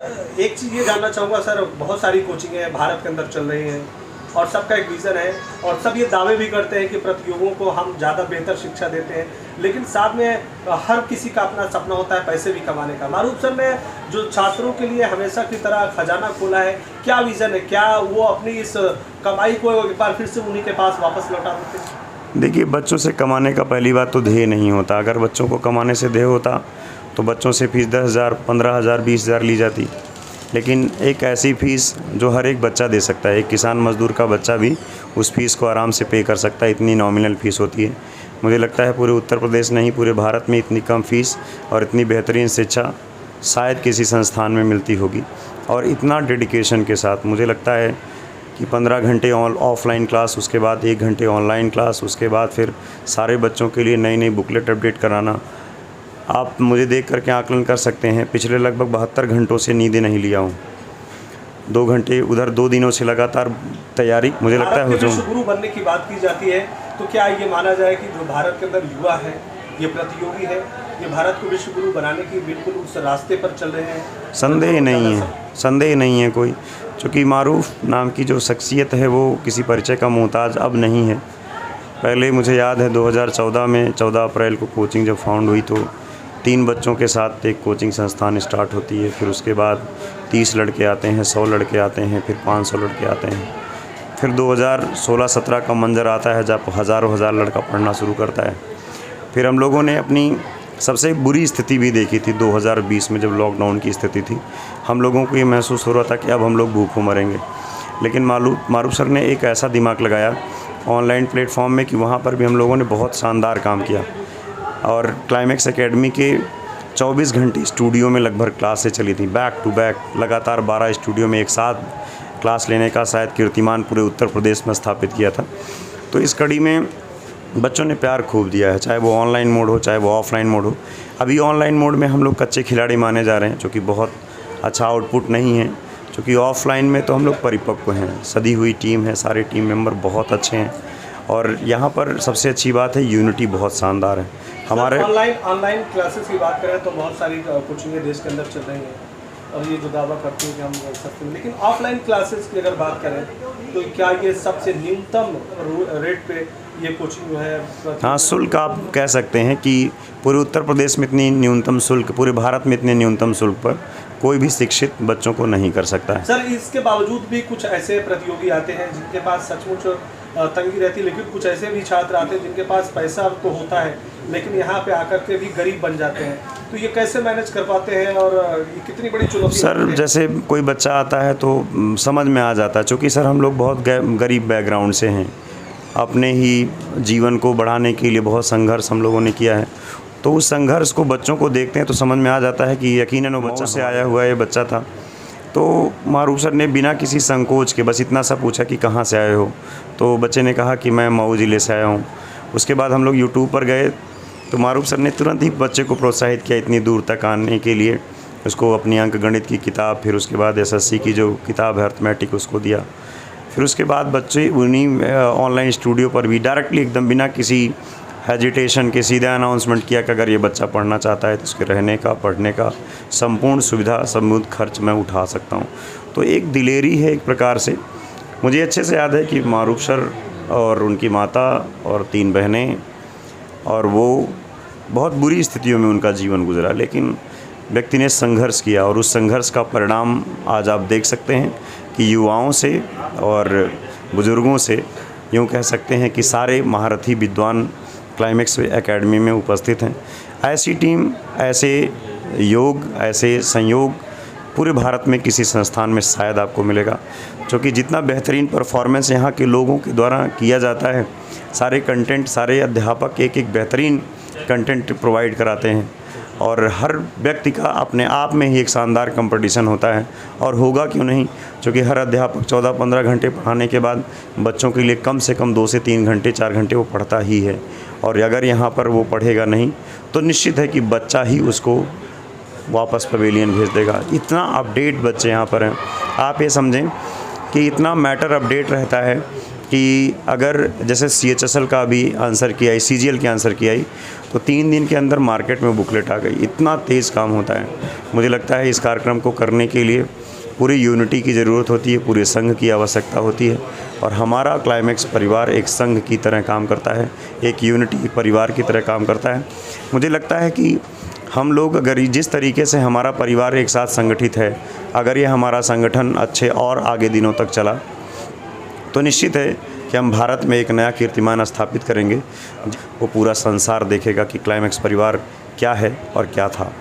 एक चीज़ ये जानना चाहूँगा सर, बहुत सारी कोचिंगें भारत के अंदर चल रही हैं और सबका एक विज़न है और सब ये दावे भी करते हैं कि प्रतियोगियों को हम ज़्यादा बेहतर शिक्षा देते हैं, लेकिन साथ में हर किसी का अपना सपना होता है पैसे भी कमाने का। मारूफ सर ने जो छात्रों के लिए हमेशा की तरह खजाना खोला है, क्या विज़न है? क्या वो अपनी इस कमाई को एक बार फिर से उन्हीं के पास वापस लौटा देते हैं? देखिए, बच्चों से कमाने का पहली बात तो ध्येय नहीं होता। अगर बच्चों को कमाने से ध्येय होता तो बच्चों से फ़ीस 10,000, 15,000, 20,000 ली जाती। लेकिन एक ऐसी फ़ीस जो हर एक बच्चा दे सकता है, एक किसान मज़दूर का बच्चा भी उस फ़ीस को आराम से पे कर सकता है, इतनी नॉमिनल फ़ीस होती है। मुझे लगता है पूरे उत्तर प्रदेश नहीं, पूरे भारत में इतनी कम फ़ीस और इतनी बेहतरीन शिक्षा शायद किसी संस्थान में मिलती होगी। और इतना डेडिकेशन के साथ मुझे लगता है कि 15 घंटे ऑफलाइन क्लास, उसके बाद 1 घंटे ऑनलाइन क्लास, उसके बाद फिर सारे बच्चों के लिए नई नई बुकलेट अपडेट कराना। आप मुझे देख कर के आकलन कर सकते हैं, पिछले लगभग 72 घंटों से नींद नहीं लिया हूँ। 2 घंटे उधर, 2 दिनों से लगातार तैयारी, मुझे लगता है हो जाऊँ। गुरु बनने की बात की जाती है, तो क्या ये माना जाए कि जो भारत के अंदर युवा है, ये प्रतियोगी है, ये भारत को विश्व गुरु बनाने की बिल्कुल उस रास्ते पर चल रहे हैं? संदेह नहीं है, संदेह नहीं है कोई। चूँकि मारूफ नाम की जो शख्सियत है वो किसी परिचय का मोहताज अब नहीं है। पहले मुझे याद है 2014 में 14 अप्रैल को कोचिंग जब फाउंड हुई तो 3 बच्चों के साथ एक कोचिंग संस्थान स्टार्ट होती है। फिर उसके बाद 30 लड़के आते हैं, 100 लड़के आते हैं, फिर 500 लड़के आते हैं। फिर 2016-17 का मंजर आता है जब हज़ारों लड़का पढ़ना शुरू करता है। फिर हम लोगों ने अपनी सबसे बुरी स्थिति भी देखी थी 2020 में, जब लॉकडाउन की स्थिति थी। हम लोगों को ये महसूस हो रहा था कि अब हम लोग भूखों मरेंगे। लेकिन मारूफ सर ने एक ऐसा दिमाग लगाया ऑनलाइन प्लेटफॉर्म में कि वहाँ पर भी हम लोगों ने बहुत शानदार काम किया। और क्लाइमेक्स एकेडमी के 24 घंटे स्टूडियो में लगभग क्लासें चली थी, बैक टू बैक लगातार 12 स्टूडियो में एक साथ क्लास लेने का शायद कीर्तिमान पूरे उत्तर प्रदेश में स्थापित किया था। तो इस कड़ी में बच्चों ने प्यार खूब दिया है, चाहे वो ऑनलाइन मोड हो, चाहे वो ऑफ़लाइन मोड हो। अभी ऑनलाइन मोड में हम लोग कच्चे खिलाड़ी माने जा रहे हैं, जो कि बहुत अच्छा आउटपुट नहीं है, क्योंकि ऑफ़लाइन में तो हम लोग परिपक्व हैं, सदी हुई टीम है, सारे टीम मेंबर बहुत अच्छे हैं। और यहाँ पर सबसे अच्छी बात है यूनिटी बहुत शानदार है हमारे। ऑनलाइन क्लासेस की बात करें तो बहुत सारी कोचिंगें देश के अंदर चल रही हैं और ये जो दावा करते हैं कि हम कर सकते हैं, लेकिन ऑफलाइन क्लासेस की अगर बात करें तो क्या ये सबसे न्यूनतम रेट पे ये कोचिंग जो है? हाँ, शुल्क आप कह सकते हैं कि पूरे उत्तर प्रदेश में इतनी न्यूनतम शुल्क, पूरे भारत में इतने न्यूनतम शुल्क पर कोई भी शिक्षित बच्चों को नहीं कर सकता है। सर, इसके बावजूद भी कुछ ऐसे प्रतियोगी आते हैं जिनके पास सचमुच तंगी रहती है, लेकिन कुछ ऐसे भी छात्र आते हैं जिनके पास पैसा तो होता है लेकिन यहाँ पे आकर के भी गरीब बन जाते हैं। तो ये कैसे मैनेज कर पाते हैं और ये कितनी बड़ी चुनौती? सर, जैसे कोई बच्चा आता है तो समझ में आ जाता है, क्योंकि सर हम लोग बहुत गरीब बैकग्राउंड से हैं, अपने ही जीवन को बढ़ाने के लिए बहुत संघर्ष हम लोगों ने किया है। तो उस संघर्ष को बच्चों को देखते हैं तो समझ में आ जाता है कि यकीनन वो बच्चा से आया हुआ ये बच्चा था। तो मारूफ सर ने बिना किसी संकोच के बस इतना सा पूछा कि कहाँ से आए हो, तो बच्चे ने कहा कि मैं मऊ ज़िले से आया हूँ। उसके बाद हम लोग यूट्यूब पर गए तो मारूफ सर ने तुरंत ही बच्चे को प्रोत्साहित किया इतनी दूर तक आने के लिए। उसको अपनी अंक गणित की किताब, फिर उसके बाद SSC की जो किताब है अर्थमेटिक, उसको दिया। फिर उसके बाद बच्चे उन्हीं ऑनलाइन स्टूडियो पर भी डायरेक्टली एकदम बिना किसी हेजिटेशन के सीधा अनाउंसमेंट किया कि अगर ये बच्चा पढ़ना चाहता है तो उसके रहने का, पढ़ने का संपूर्ण सुविधा, संपूर्ण खर्च मैं उठा सकता हूँ। तो एक दिलेरी है एक प्रकार से। मुझे अच्छे से याद है कि मारूफ सर और उनकी माता और 3 बहनें, और वो बहुत बुरी स्थितियों में उनका जीवन गुजरा, लेकिन व्यक्ति ने संघर्ष किया और उस संघर्ष का परिणाम आज आप देख सकते हैं कि युवाओं से और बुज़ुर्गों से, यूँ कह सकते हैं कि सारे महारथी विद्वान क्लाइमेक्स एकेडमी में उपस्थित हैं। ऐसी टीम, ऐसे योग, ऐसे संयोग पूरे भारत में किसी संस्थान में शायद आपको मिलेगा, क्योंकि जितना बेहतरीन परफॉर्मेंस यहाँ के लोगों के द्वारा किया जाता है, सारे कंटेंट, सारे अध्यापक एक बेहतरीन कंटेंट प्रोवाइड कराते हैं और हर व्यक्ति का अपने आप में ही एक शानदार कंपटीशन होता है। और होगा क्यों नहीं, क्योंकि हर अध्यापक 14-15 घंटे पढ़ाने के बाद बच्चों के लिए कम से कम 2 से 3 घंटे, 4 घंटे वो पढ़ता ही है। और अगर यहाँ पर वो पढ़ेगा नहीं तो निश्चित है कि बच्चा ही उसको वापस पवेलियन भेज देगा। इतना अपडेट बच्चे यहाँ पर हैं, आप ये समझें कि इतना मैटर अपडेट रहता है कि अगर जैसे CHSL का भी आंसर की आई, CGL की आंसर की आई, तो 3 दिन के अंदर मार्केट में बुकलेट आ गई। इतना तेज़ काम होता है। मुझे लगता है इस कार्यक्रम को करने के लिए पूरी यूनिटी की ज़रूरत होती है, पूरे संघ की आवश्यकता होती है, और हमारा क्लाइमेक्स परिवार एक संघ की तरह काम करता है, एक यूनिटी, एक परिवार की तरह काम करता है। मुझे लगता है कि हम लोग अगर जिस तरीके से हमारा परिवार एक साथ संगठित है, अगर ये हमारा संगठन अच्छे और आगे दिनों तक चला, तो निश्चित है कि हम भारत में एक नया कीर्तिमान स्थापित करेंगे। वो पूरा संसार देखेगा कि क्लाइमेक्स परिवार क्या है और क्या था।